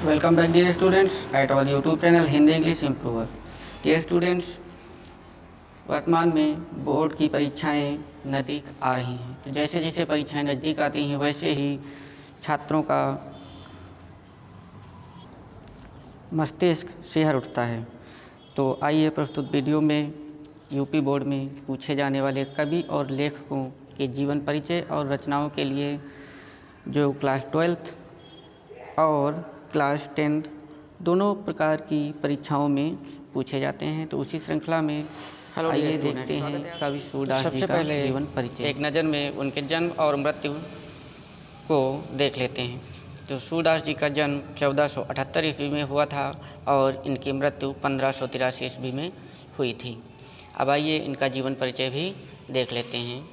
Welcome back dear students at our YouTube channel Hindi English improver. Dear students, वर्तमान में board की परीक्षाएं नज़दीक आ रही हैं। तो जैसे जैसे परीक्षाएं नज़दीक आती हैं वैसे ही छात्रों का मस्तिष्क शिहर उठता है। तो आइए प्रस्तुत वीडियो में यूपी बोर्ड में पूछे जाने वाले कवि और लेखकों के जीवन परिचय और रचनाओं के लिए जो क्लास 12th और क्लास 10th दोनों प्रकार की परीक्षाओं में पूछे जाते हैं। तो उसी श्रृंखला में आइए देखते हैं कवि सूरदास जी का जीवन परिचय। एक नज़र में उनके जन्म और मृत्यु को देख लेते हैं। तो सूरदास जी का जन्म 1478 ईस्वी में हुआ था और इनकी मृत्यु 1583 ईस्वी में हुई थी। अब आइए इनका जीवन परिचय भी देख लेते हैं।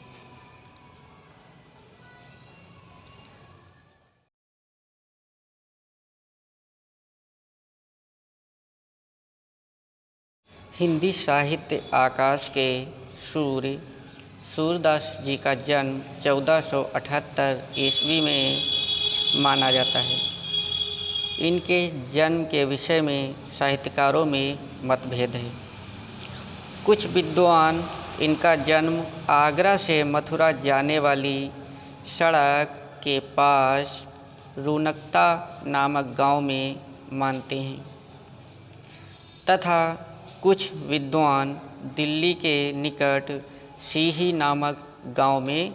हिंदी साहित्य आकाश के सूर्य सूरदास जी का जन्म 1478 ईस्वी में माना जाता है। इनके जन्म के विषय में साहित्यकारों में मतभेद है। कुछ विद्वान इनका जन्म आगरा से मथुरा जाने वाली सड़क के पास रूनकता नामक गांव में मानते हैं तथा कुछ विद्वान दिल्ली के निकट सीही नामक गांव में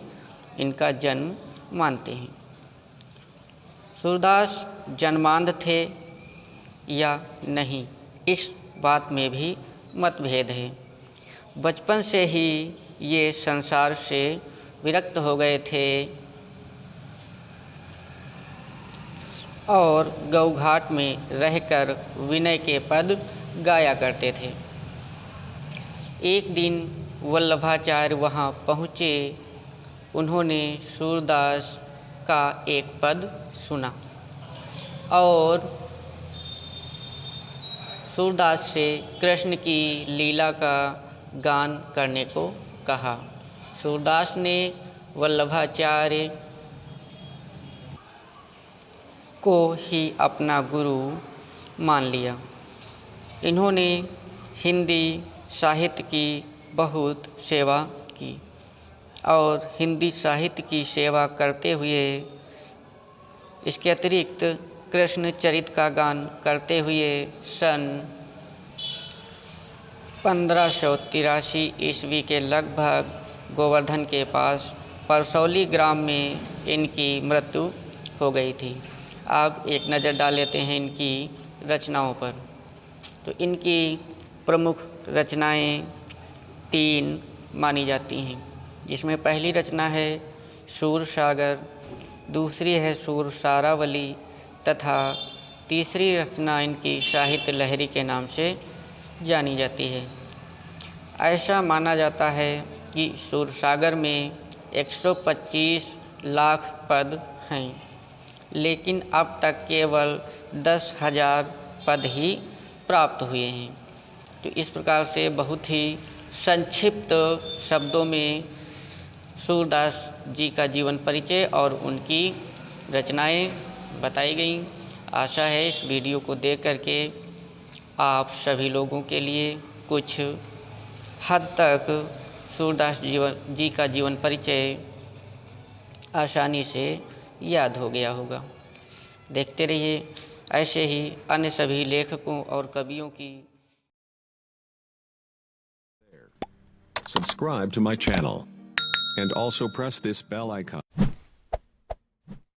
इनका जन्म मानते हैं। सूरदास जन्मांध थे या नहीं, इस बात में भी मतभेद है। बचपन से ही ये संसार से विरक्त हो गए थे और गौघाट में रहकर विनय के पद गाया करते थे। एक दिन वल्लभाचार्य वहाँ पहुँचे। उन्होंने सूरदास का एक पद सुना और सूरदास से कृष्ण की लीला का गान करने को कहा। सूरदास ने वल्लभाचार्य को ही अपना गुरु मान लिया। इन्होंने हिंदी साहित्य की बहुत सेवा की और हिंदी साहित्य की सेवा करते हुए इसके अतिरिक्त कृष्ण चरित का गान करते हुए सन 1583 ईस्वी के लगभग गोवर्धन के पास परसौली ग्राम में इनकी मृत्यु हो गई थी। अब एक नज़र डाल लेते हैं इनकी रचनाओं पर। तो इनकी प्रमुख रचनाएं 3 मानी जाती हैं, जिसमें पहली रचना है सूरसागर, दूसरी है सूरसारावली तथा तीसरी रचना इनकी साहित्य लहरी के नाम से जानी जाती है। ऐसा माना जाता है कि सूरसागर में 125 लाख पद हैं, लेकिन अब तक केवल 10,000 पद ही प्राप्त हुए हैं। तो इस प्रकार से बहुत ही संक्षिप्त शब्दों में सूरदास जी का जीवन परिचय और उनकी रचनाएं बताई गई। आशा है इस वीडियो को देख करके आप सभी लोगों के लिए कुछ हद तक सूरदास जी का जीवन परिचय आसानी से याद हो गया होगा। देखते रहिए ऐसे ही अन्य सभी लेखकों और कवियों की। Subscribe to my channel and also press this bell icon.